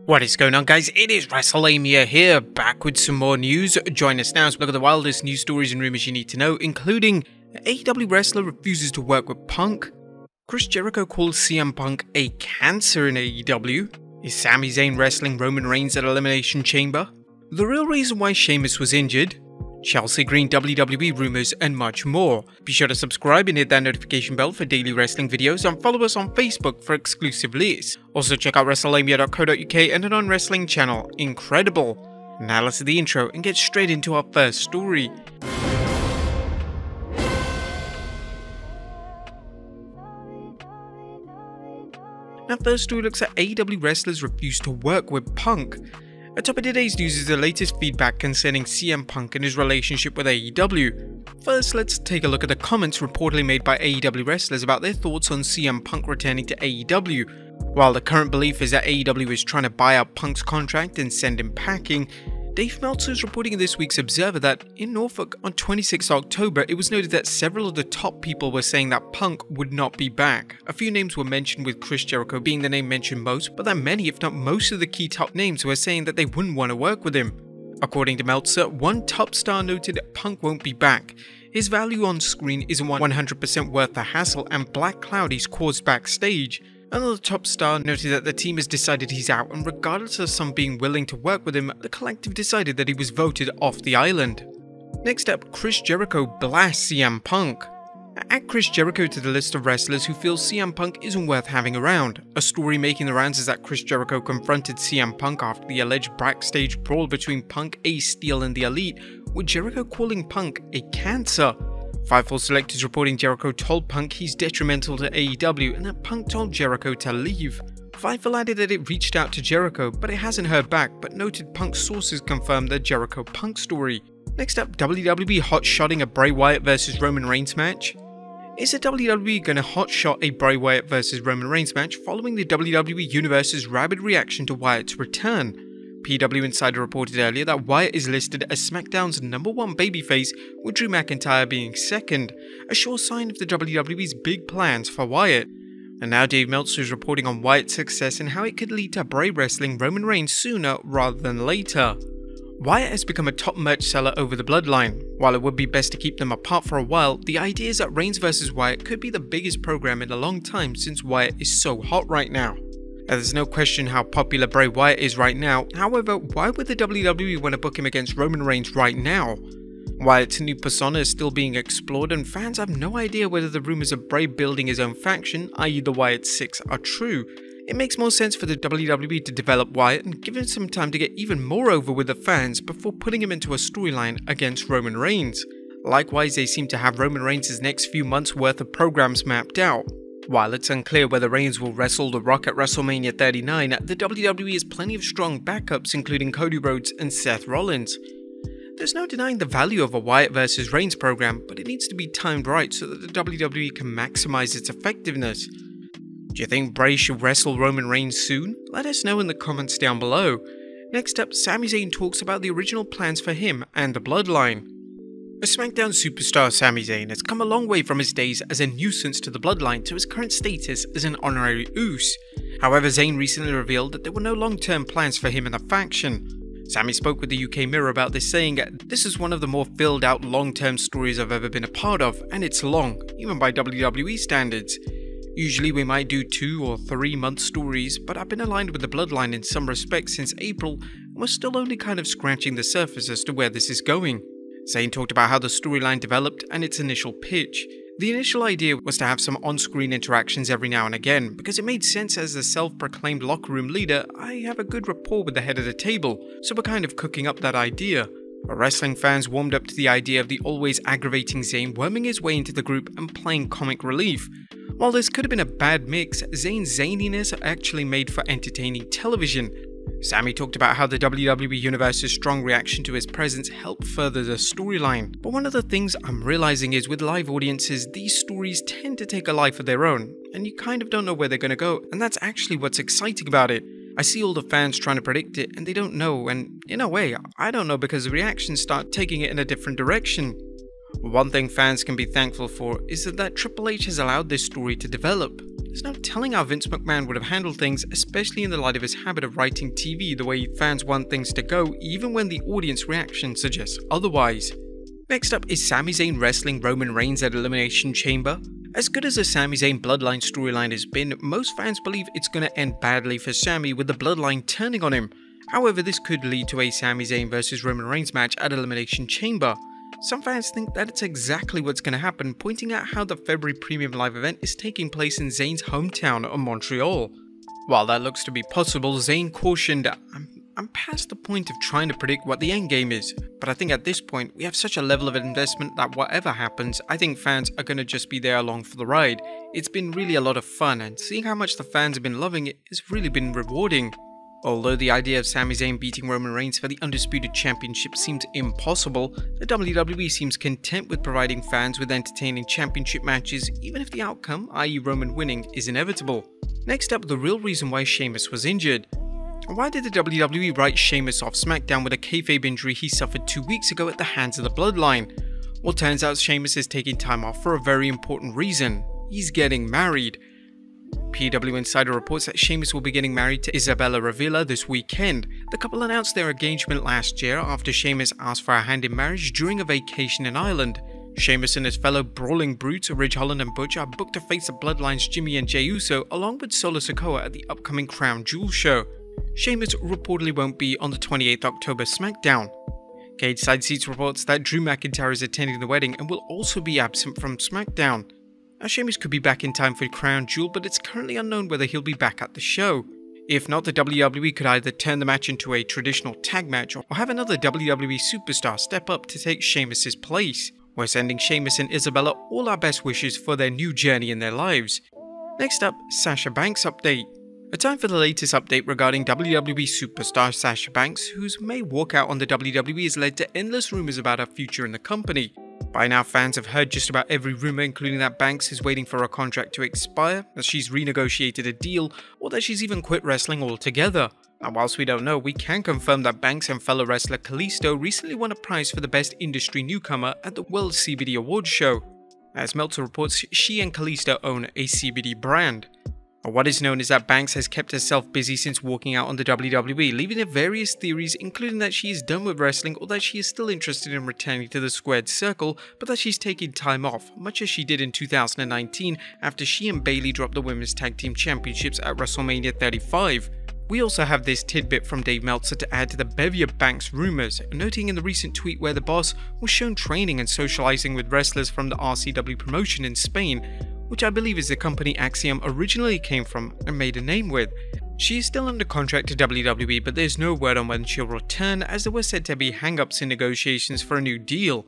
What is going on, guys? It is Wrestlelamia here, back with some more news. Join us now as we look at the wildest news stories and rumors you need to know, including AEW wrestler refuses to work with Punk, Chris Jericho calls CM Punk a cancer in AEW, is Sami Zayn wrestling Roman Reigns at Elimination Chamber, the real reason why Sheamus was injured, Chelsea Green WWE Rumors, and much more. Be sure to subscribe and hit that notification bell for daily wrestling videos, and follow us on Facebook for exclusive lists. Also check out Wrestlelamia.co.uk and a non-wrestling channel, Incredible. Now let's do the intro and get straight into our first story. Our first story looks at AEW wrestlers refuse to work with Punk. Atop of today's news is the latest feedback concerning CM Punk and his relationship with AEW. First, let's take a look at the comments reportedly made by AEW wrestlers about their thoughts on CM Punk returning to AEW. While the current belief is that AEW is trying to buy out Punk's contract and send him packing, Dave Meltzer is reporting in this week's Observer that in Norfolk on 26 October, it was noted that several of the top people were saying that Punk would not be back. A few names were mentioned, with Chris Jericho being the name mentioned most, but that many, if not most of the key top names were saying that they wouldn't want to work with him. According to Meltzer, one top star noted Punk won't be back. His value on screen isn't 100% worth the hassle and black cloud he's caused backstage. Another top star noted that the team has decided he's out, and regardless of some being willing to work with him, the collective decided that he was voted off the island. Next up, Chris Jericho blasts CM Punk. Add Chris Jericho to the list of wrestlers who feel CM Punk isn't worth having around. A story making the rounds is that Chris Jericho confronted CM Punk after the alleged backstage brawl between Punk, Ace Steel and the Elite, with Jericho calling Punk a cancer. Fightful Select is reporting Jericho told Punk he's detrimental to AEW and that Punk told Jericho to leave. Fightful added that it reached out to Jericho, but it hasn't heard back, but noted Punk's sources confirmed the Jericho-Punk story. Next up, WWE hot-shotting a Bray Wyatt vs Roman Reigns match. Is the WWE gonna hot-shot a Bray Wyatt vs Roman Reigns match following the WWE Universe's rabid reaction to Wyatt's return? PW Insider reported earlier that Wyatt is listed as SmackDown's #1 babyface, with Drew McIntyre being second, a sure sign of the WWE's big plans for Wyatt. And now Dave Meltzer is reporting on Wyatt's success and how it could lead to Bray wrestling Roman Reigns sooner rather than later. Wyatt has become a top merch seller over the Bloodline. While it would be best to keep them apart for a while, the idea is that Reigns vs Wyatt could be the biggest program in a long time since Wyatt is so hot right now. There's no question how popular Bray Wyatt is right now. However, why would the WWE want to book him against Roman Reigns right now? Wyatt's new persona is still being explored, and fans have no idea whether the rumors of Bray building his own faction, i.e. the Wyatt Six, are true. It makes more sense for the WWE to develop Wyatt and give him some time to get even more over with the fans before putting him into a storyline against Roman Reigns. Likewise, they seem to have Roman Reigns' next few months worth of programs mapped out. While it's unclear whether Reigns will wrestle The Rock at WrestleMania 39, the WWE has plenty of strong backups, including Cody Rhodes and Seth Rollins. There's no denying the value of a Wyatt vs Reigns program, but it needs to be timed right so that the WWE can maximize its effectiveness. Do you think Bray should wrestle Roman Reigns soon? Let us know in the comments down below. Next up, Sami Zayn talks about the original plans for him and the Bloodline. A SmackDown superstar, Sami Zayn, has come a long way from his days as a nuisance to the Bloodline to his current status as an honorary Uce. However, Zayn recently revealed that there were no long-term plans for him in the faction. Sami spoke with the UK Mirror about this, saying, "This is one of the more filled-out long-term stories I've ever been a part of, and it's long, even by WWE standards. Usually we might do 2 or 3 month stories, but I've been aligned with the Bloodline in some respects since April, and we're still only kind of scratching the surface as to where this is going." Zayn talked about how the storyline developed and its initial pitch. The initial idea was to have some on-screen interactions every now and again, because it made sense as the self-proclaimed locker room leader. I have a good rapport with the head of the table, so we're kind of cooking up that idea. But wrestling fans warmed up to the idea of the always aggravating Zayn worming his way into the group and playing comic relief. While this could have been a bad mix, Zayn's zaniness actually made for entertaining television. Sami talked about how the WWE Universe's strong reaction to his presence helped further the storyline. But one of the things I'm realizing is with live audiences, these stories tend to take a life of their own, and you kind of don't know where they're going to go, and that's actually what's exciting about it. I see all the fans trying to predict it, and they don't know, and in a way, I don't know because the reactions start taking it in a different direction. One thing fans can be thankful for is that Triple H has allowed this story to develop. There's no telling how Vince McMahon would have handled things, especially in the light of his habit of writing TV the way fans want things to go, even when the audience reaction suggests otherwise. Next up is Sami Zayn wrestling Roman Reigns at Elimination Chamber. As good as the Sami Zayn Bloodline storyline has been, most fans believe it's going to end badly for Sami with the Bloodline turning on him. However, this could lead to a Sami Zayn vs Roman Reigns match at Elimination Chamber. Some fans think that it's exactly what's going to happen, pointing out how the February premium live event is taking place in Zayn's hometown of Montreal. While that looks to be possible, Zayn cautioned, I'm past the point of trying to predict what the endgame is, but I think at this point we have such a level of investment that whatever happens, I think fans are going to just be there along for the ride. It's been really a lot of fun, and seeing how much the fans have been loving it has really been rewarding. Although the idea of Sami Zayn beating Roman Reigns for the Undisputed Championship seems impossible, the WWE seems content with providing fans with entertaining championship matches, even if the outcome, i.e. Roman winning, is inevitable. Next up, the real reason why Sheamus was injured. Why did the WWE write Sheamus off SmackDown with a kayfabe injury he suffered 2 weeks ago at the hands of the Bloodline? Well, turns out Sheamus is taking time off for a very important reason. He's getting married. PW Insider reports that Sheamus will be getting married to Isabella Ravilla this weekend. The couple announced their engagement last year after Sheamus asked for a hand in marriage during a vacation in Ireland. Sheamus and his fellow brawling brutes Ridge Holland and Butch are booked to face the Bloodline's Jimmy and Jey Uso along with Solo Sikoa at the upcoming Crown Jewel show. Sheamus reportedly won't be on the 28th October SmackDown. Cage Side Seats reports that Drew McIntyre is attending the wedding and will also be absent from SmackDown. Now, Sheamus could be back in time for Crown Jewel, but it's currently unknown whether he'll be back at the show. If not, the WWE could either turn the match into a traditional tag match or have another WWE superstar step up to take Sheamus' place. We're sending Sheamus and Isabella all our best wishes for their new journey in their lives. Next up, Sasha Banks update. A time for the latest update regarding WWE superstar Sasha Banks, whose May walkout on the WWE has led to endless rumors about her future in the company. By now, fans have heard just about every rumor, including that Banks is waiting for her contract to expire, that she's renegotiated a deal, or that she's even quit wrestling altogether. And whilst we don't know, we can confirm that Banks and fellow wrestler Kalisto recently won a prize for the best industry newcomer at the World CBD Awards show. As Meltzer reports, she and Kalisto own a CBD brand. What is known is that Banks has kept herself busy since walking out on the WWE, leaving to various theories including that she is done with wrestling or that she is still interested in returning to the squared circle, but that she's taking time off, much as she did in 2019 after she and Bayley dropped the Women's Tag Team Championships at WrestleMania 35. We also have this tidbit from Dave Meltzer to add to the bevy of Banks rumors, noting in the recent tweet where the boss was shown training and socializing with wrestlers from the RCW promotion in Spain, which I believe is the company Axiom originally came from and made a name with. She is still under contract to WWE, but there's no word on when she'll return, as there were said to be hang-ups in negotiations for a new deal.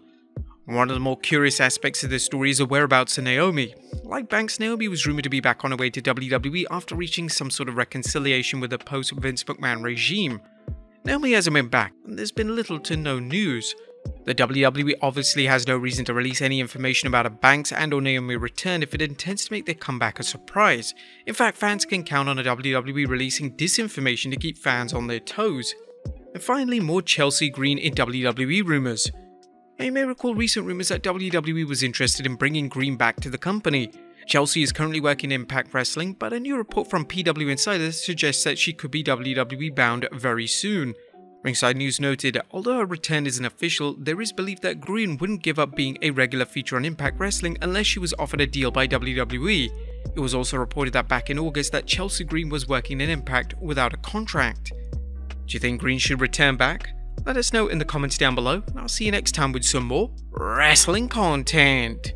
One of the more curious aspects of this story is the whereabouts of Naomi. Like Banks, Naomi was rumoured to be back on her way to WWE after reaching some sort of reconciliation with the post-Vince McMahon regime. Naomi hasn't been back, and there's been little to no news. The WWE obviously has no reason to release any information about a Banks and or Naomi return if it intends to make their comeback a surprise. In fact, fans can count on the WWE releasing disinformation to keep fans on their toes. And finally, more Chelsea Green in WWE Rumors. Now, you may recall recent rumors that WWE was interested in bringing Green back to the company. Chelsea is currently working in Impact Wrestling, but a new report from PW Insider suggests that she could be WWE bound very soon. Ringside News noted, although her return isn't official, there is belief that Green wouldn't give up being a regular feature on Impact Wrestling unless she was offered a deal by WWE. It was also reported that back in August that Chelsea Green was working in Impact without a contract. Do you think Green should return back? Let us know in the comments down below, and I'll see you next time with some more wrestling content.